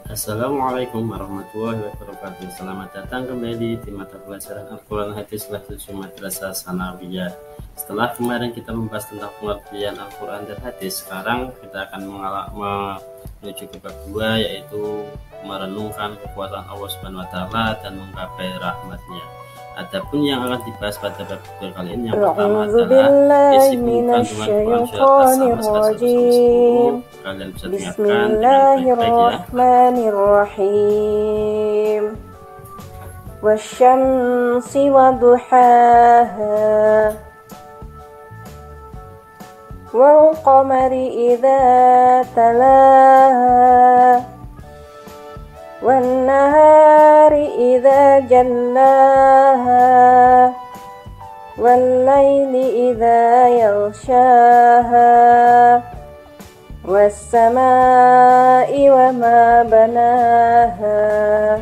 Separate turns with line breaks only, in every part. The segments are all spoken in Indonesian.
Assalamualaikum warahmatullahi wabarakatuh. Selamat datang kembali di mata pelajaran Al-Quran Hadis kelas 7 Madrasah Sanawiyah. Setelah kemarin kita membahas tentang pengertian Al-Quran dan Hadis, sekarang kita akan menuju ke bab 2, yaitu merenungkan kekuasaan Allah Subhanahu wa Ta'ala dan menggapai rahmatnya. Adapun yang akan dibahas pada bab 2 kali ini, yang pertama adalah isi pembukaan Quran surat As-Samad. Kalian bisa dengarkan dengan baik-baik
ya. Wasyamsi wa duhaha wal qamari idza talaha wan nahari idza jallaha wal laili idza yaghshaha was-samaa'i wa ma banaha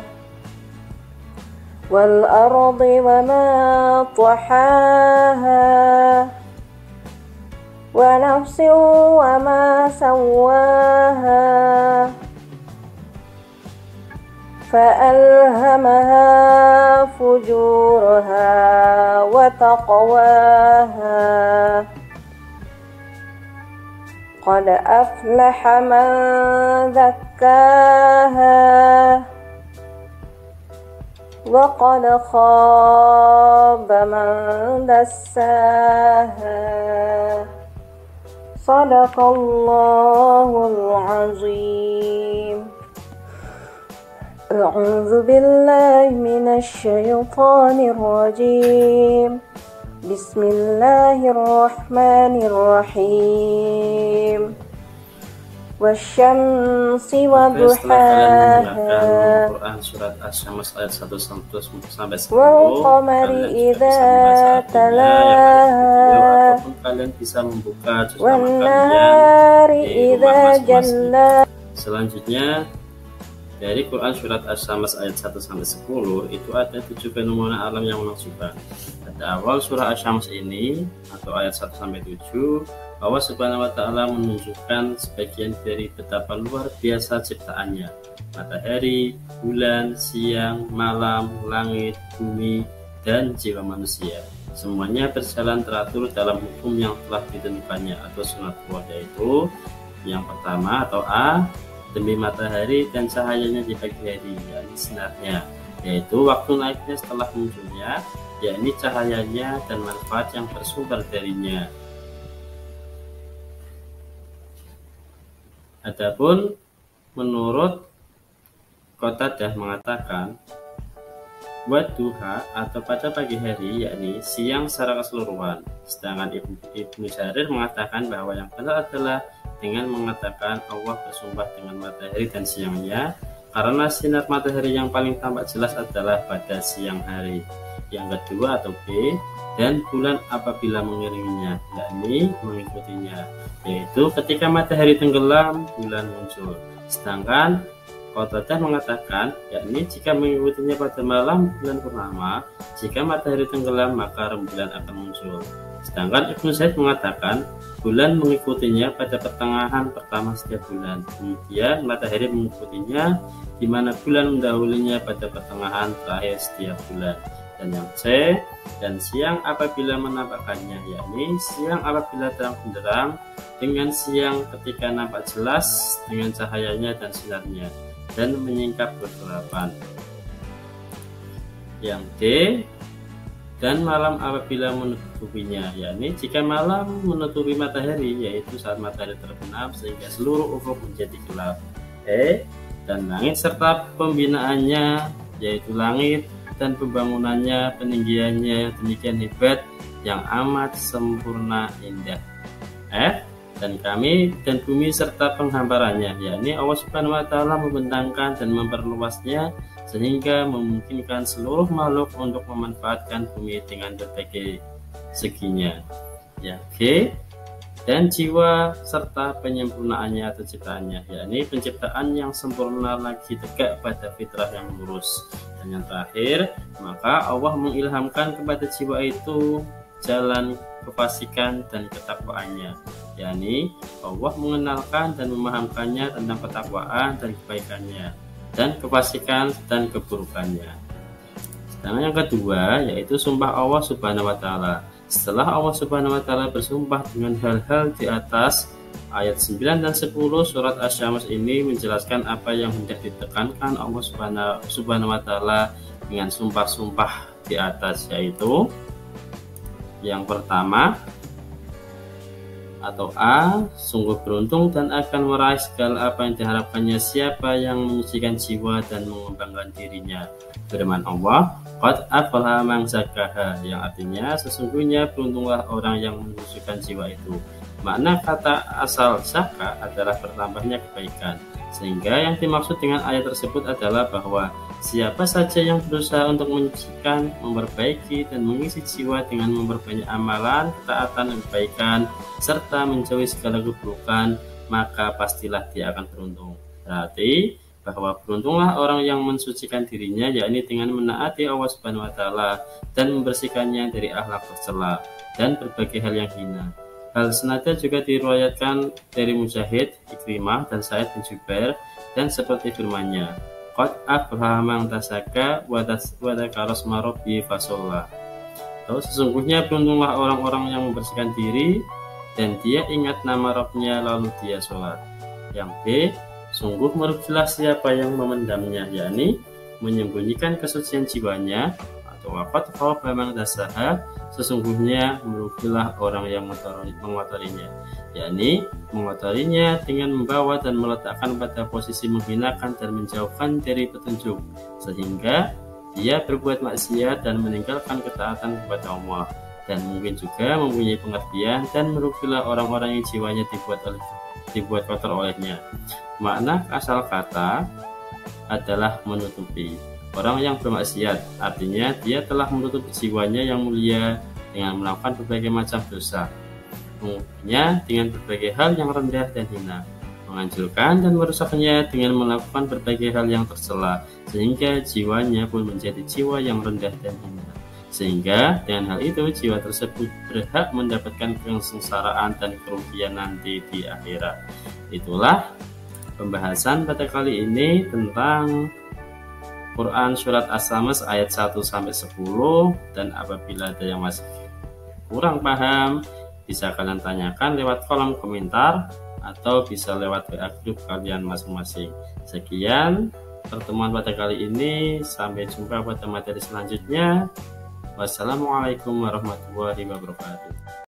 wal ardi wa ma tahaha wa nafsin wa ma sawwaha fa'alhamaha fujuraha wa taqwaha qad aflaha man zakkaha wa qad khaba man dassaha. Sadaqallahul azim. A'udzu billahi minasy syaithanir rajim. Bismillahirrahmanirrahim. Wasyamsi wa duhaha.
Quran surat Asy-Syams ayat 1 sampai 10.
Wal qamari idza talaha.
Ataupun kalian bisa membuka
Wan
bersama
nahari
kalian di
idza
rumah masing-masing.
jalla.
Selanjutnya dari Quran surat Asy-Syams ayat 1 sampai 10 itu ada 7 fenomena alam yang menakjubkan. Pada awal surah Asy-Syams ini atau ayat 1 sampai 7, Allah Subhanahu wa Ta'ala menunjukkan sebagian dari betapa luar biasa ciptaannya. Matahari, bulan, siang, malam, langit, bumi, dan jiwa manusia. Semuanya berjalan teratur dalam hukum yang telah ditentukannya atau sunatullah, yaitu yang pertama atau A, demi matahari dan cahayanya di pagi hari, yakni sinarnya, yaitu waktu naiknya setelah munculnya, yakni cahayanya dan manfaat yang bersumber darinya. Adapun menurut Qatadah mengatakan wadduha atau pada pagi hari, yakni siang secara keseluruhan. Sedangkan Ibnu Jarir mengatakan bahwa yang benar adalah dengan mengatakan Allah bersumpah dengan matahari dan siangnya, karena sinar matahari yang paling tampak jelas adalah pada siang hari. Yang kedua atau B, dan bulan apabila mengiringinya, yakni mengikutinya, yaitu ketika matahari tenggelam bulan muncul. Sedangkan Qatadah mengatakan, yakni jika mengikutinya pada malam bulan purnama, jika matahari tenggelam maka rembulan akan muncul. Sedangkan Ibnu Zaid mengatakan bulan mengikutinya pada pertengahan pertama setiap bulan, kemudian matahari mengikutinya, di mana bulan mendahulunya pada pertengahan terakhir setiap bulan. Dan yang C, dan siang apabila menampakkannya, yakni siang apabila terang benderang, dengan siang ketika nampak jelas dengan cahayanya dan sinarnya, dan menyingkap kegelapan. Yang D, dan malam apabila menutupinya, yakni jika malam menutupi matahari, yaitu saat matahari terbenam sehingga seluruh ufuk menjadi gelap. E, dan langit serta pembinaannya, yaitu langit dan pembangunannya, peninggiannya demikian hebat yang amat sempurna indah. F, dan kami dan bumi serta penghamparannya, yakni Allah Subhanahu wa Ta'ala membentangkan dan memperluasnya sehingga memungkinkan seluruh makhluk untuk memanfaatkan bumi dengan berbagai seginya. Ya, G, dan jiwa serta penyempurnaannya atau ciptaannya, yakni penciptaan yang sempurna lagi tegak pada fitrah yang lurus. Dan yang terakhir, maka Allah mengilhamkan kepada jiwa itu jalan kefasikan dan ketakwaannya, yakni Allah mengenalkan dan memahamkannya tentang ketakwaan dan kebaikannya. dan kefasikan dan keburukannya. Sedangkan yang kedua yaitu sumpah Allah Subhanahu wa taala. Setelah Allah Subhanahu wa taala bersumpah dengan hal-hal di atas, ayat 9 dan 10 surat Asy-Syams ini menjelaskan apa yang hendak ditekankan Allah Subhanahu wa taala dengan sumpah-sumpah di atas, yaitu yang pertama atau A, sungguh beruntung dan akan meraih segala apa yang diharapkannya siapa yang menyucikan jiwa dan mengembangkan dirinya. Firman Allah, qad aflaha man zakkaha, yang artinya sesungguhnya beruntunglah orang yang menyucikan jiwa itu. Makna kata asal zakka adalah bertambahnya kebaikan. Sehingga yang dimaksud dengan ayat tersebut adalah bahwa siapa saja yang berusaha untuk menyucikan, memperbaiki, dan mengisi jiwa dengan memperbanyak amalan, ketaatan, dan kebaikan, serta menjauhi segala keburukan, maka pastilah dia akan beruntung. Berarti bahwa beruntunglah orang yang mensucikan dirinya, yakni dengan menaati Allah Subhanahu wa taala dan membersihkannya dari akhlak tercela dan berbagai hal yang hina. Hal senada juga diriwayatkan dari Mujahid, Ikrimah, dan Sa'id bin Jubair, dan seperti firman-Nya, qad aflaha man tazakka wa dzakara isma rabbih fasholla. Sesungguhnya beruntunglah orang-orang yang membersihkan diri dan dia ingat nama Rabb-Nya lalu dia sholat. Yang B, sungguh merugilah siapa yang memendamnya, yakni menyembunyikan kesucian jiwanya, atau waqad khaba man dassaha, sesungguhnya merugilah orang yang mengotorinya, yakni mengotorinya dengan membawa dan meletakkan pada posisi menghinakan dan menjauhkan dari petunjuk, sehingga dia berbuat maksiat dan meninggalkan ketaatan kepada Allah, dan mungkin juga mempunyai pengertian, dan merugilah orang-orang yang jiwanya dibuat kotor olehnya. Makna asal kata adalah menutupi. Orang yang bermaksiat artinya dia telah menutup jiwanya yang mulia dengan melakukan berbagai macam dosa, mengubahnya dengan berbagai hal yang rendah dan hina, menghancurkan dan merusaknya dengan melakukan berbagai hal yang tercela, sehingga jiwanya pun menjadi jiwa yang rendah dan hina. Sehingga dengan hal itu jiwa tersebut berhak mendapatkan kesengsaraan dan kerugian nanti di akhirat. Itulah pembahasan pada kali ini tentang Quran Surat Asy-Syams ayat 1-10, dan apabila ada yang masih kurang paham bisa kalian tanyakan lewat kolom komentar atau bisa lewat WA grup kalian masing-masing. Sekian pertemuan pada kali ini, sampai jumpa pada materi selanjutnya. Wassalamualaikum warahmatullahi wabarakatuh.